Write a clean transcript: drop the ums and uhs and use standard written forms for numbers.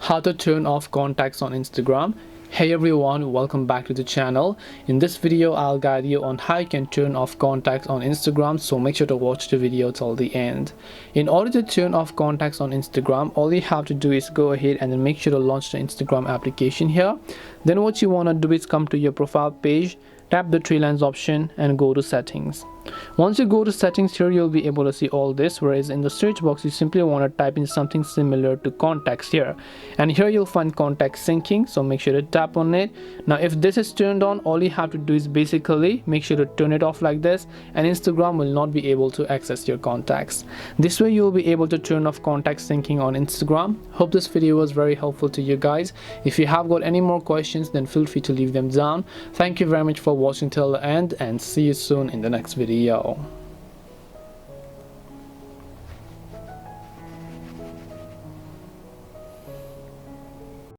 How to turn off contacts on Instagram. Hey everyone, welcome back to the channel. In this video I'll guide you on how you can turn off contacts on Instagram, so make sure to watch the video till the end. In order to turn off contacts on Instagram, all you have to do is go ahead and then make sure to launch the Instagram application here. Then what you want to do is come to your profile page, tap the three lines option and go to settings. Once you go to settings here, you'll be able to see all this, whereas in the search box you simply want to type in something similar to contacts here, and here you'll find contact syncing, so make sure to tap on it. Now if this is turned on, all you have to do is basically make sure to turn it off like this, and Instagram will not be able to access your contacts. This way you'll be able to turn off contact syncing on Instagram. Hope this video was very helpful to you guys. If you have got any more questions, then feel free to leave them down. Thank you very much for watching till the end, and see you soon in the next video.